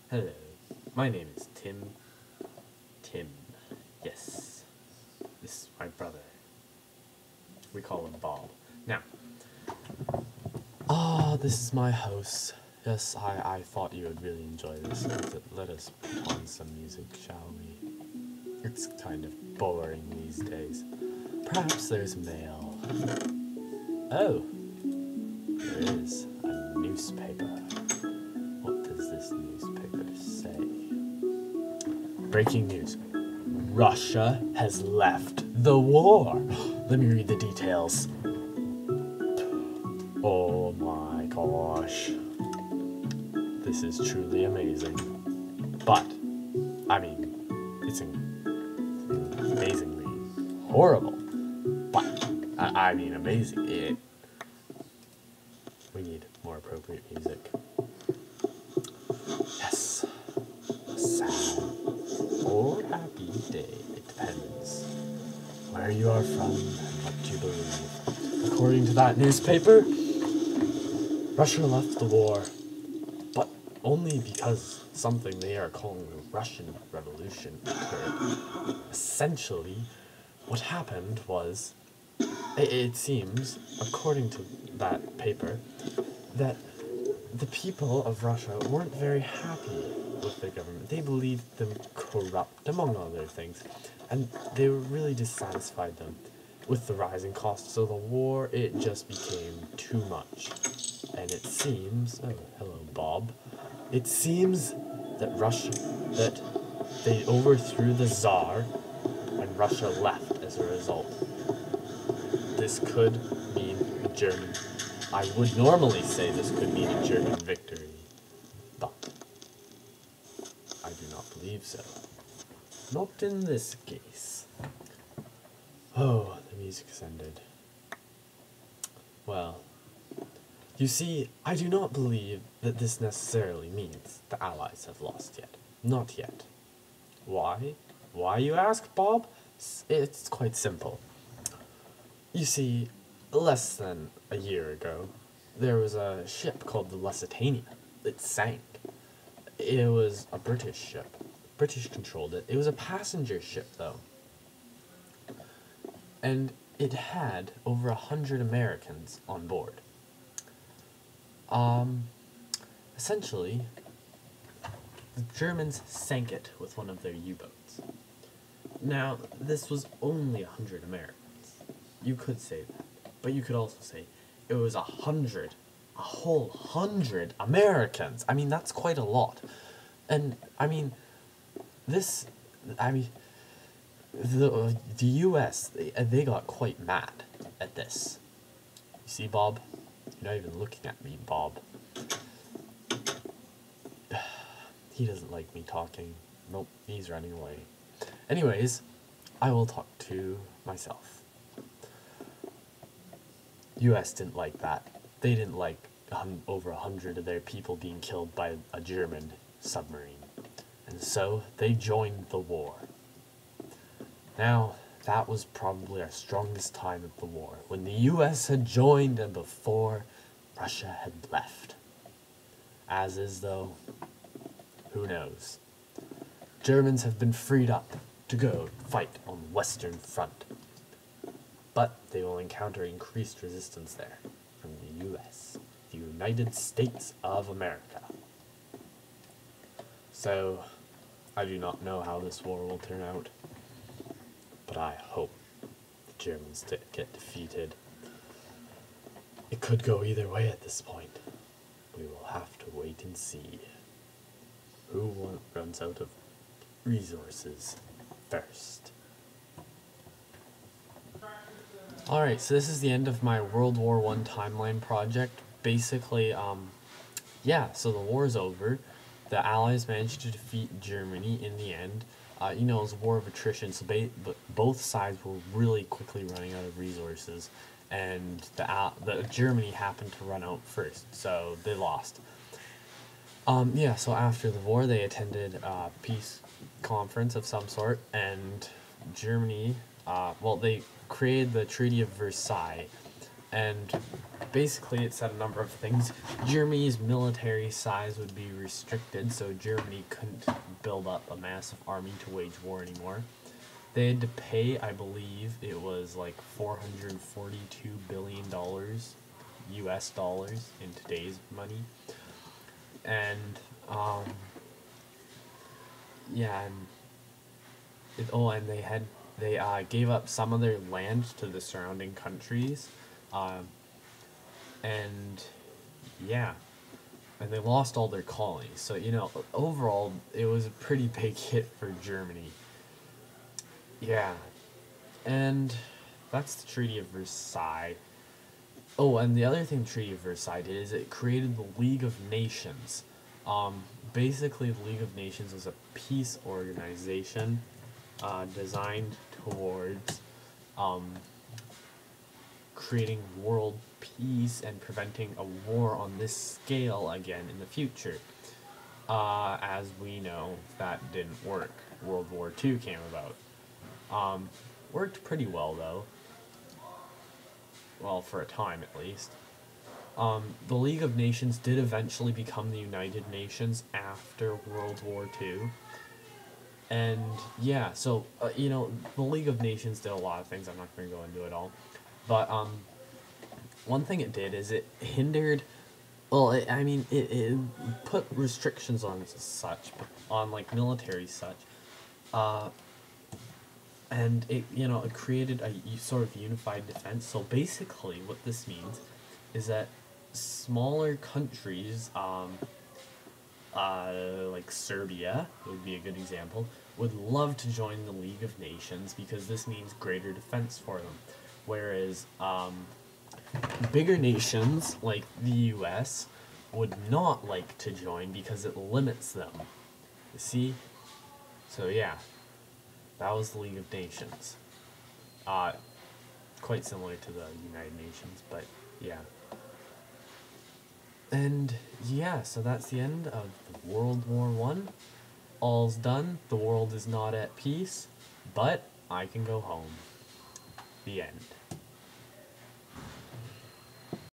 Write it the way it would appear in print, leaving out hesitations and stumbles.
Hello, my name is Tim. Tim, yes. This is my brother. We call him Bob. Now, this is my house. Yes, I thought you would really enjoy this. Let us put on some music, shall we? It's kind of boring these days. Perhaps there's mail. Oh, there is a newspaper. What does this newspaper say? Breaking news. Russia has left the war. Let me read the details. Oh my gosh. This is truly amazing. But, I mean, it's amazingly horrible. But, I mean amazing. We need more appropriate music. Yes. Sad or happy day. It depends where you are from and what you believe. According to that newspaper, Russia left the war, but only because something they are calling the Russian Revolution occurred. Essentially, what happened was, it seems, according to that paper, that the people of Russia weren't very happy with their government. They believed them corrupt, among other things, and they were really dissatisfied them with the rising costs of the war. It just became too much. And it seems, oh, hello, Bob. It seems that they overthrew the Tsar, and Russia left as a result. This could mean a German. I would normally say this could mean a German victory, but I do not believe so. Not in this case. Oh, the music has ended. Well, you see, I do not believe that this necessarily means the Allies have lost yet. Not yet. Why? Why, you ask, Bob? It's quite simple. You see, less than a year ago, there was a ship called the Lusitania. It sank. It was a British ship. British controlled it. It was a passenger ship, though. And it had over 100 Americans on board. Essentially, the Germans sank it with one of their U-boats. Now, this was only 100 Americans. You could say that, but you could also say it was a whole 100 Americans. I mean, that's quite a lot. And, I mean, the US, they got quite mad at this. You see, Bob? You're not even looking at me, Bob. He doesn't like me talking. Nope, he's running away. Anyways, I will talk to myself. US didn't like that. They didn't like over 100 of their people being killed by a German submarine. And so, they joined the war. Now, that was probably our strongest time of the war, when the US had joined and before Russia had left. As is, though, who knows? Germans have been freed up to go fight on the Western Front. But they will encounter increased resistance there from the US, the United States of America. So, I do not know how this war will turn out, but I hope the Germans get defeated. It could go either way at this point. We will have to wait and see who runs out of resources first. Alright, so this is the end of my World War I Timeline project. Basically, yeah, so the war is over. The Allies managed to defeat Germany in the end. You know, it was a war of attrition, so both sides were really quickly running out of resources, and the Germany happened to run out first, so they lost. Yeah, so after the war, they attended a peace conference of some sort, and Germany, well, they created the Treaty of Versailles, And basically it said a number of things. Germany's military size would be restricted, so Germany couldn't build up a massive army to wage war anymore. They had to pay, I believe, it was like $442 billion US dollars in today's money. And, yeah, and they gave up some of their land to the surrounding countries, and yeah, and they lost all their colonies. So, you know, overall, it was a pretty big hit for Germany. Yeah, and that's the Treaty of Versailles. Oh, and the other thing the Treaty of Versailles did is it created the League of Nations. Basically, the League of Nations is a peace organization designed towards creating world peace and preventing a war on this scale again in the future. As we know, that didn't work. World War II came about. Worked pretty well, though. Well, for a time, at least. The League of Nations did eventually become the United Nations after World War II. And, yeah, so, you know, the League of Nations did a lot of things. I'm not going to go into it all. But, one thing it did is it hindered... Well, it put restrictions on such, on, like, military such. And it, you know, it created a sort of unified defense. So basically what this means is that smaller countries, like Serbia would be a good example, would love to join the League of Nations because this means greater defense for them. Whereas, bigger nations like the US would not like to join because it limits them. You see? So yeah. That was the League of Nations. Quite similar to the United Nations, but yeah. And yeah, so that's the end of World War I. All's done. The world is not at peace, but I can go home. The end.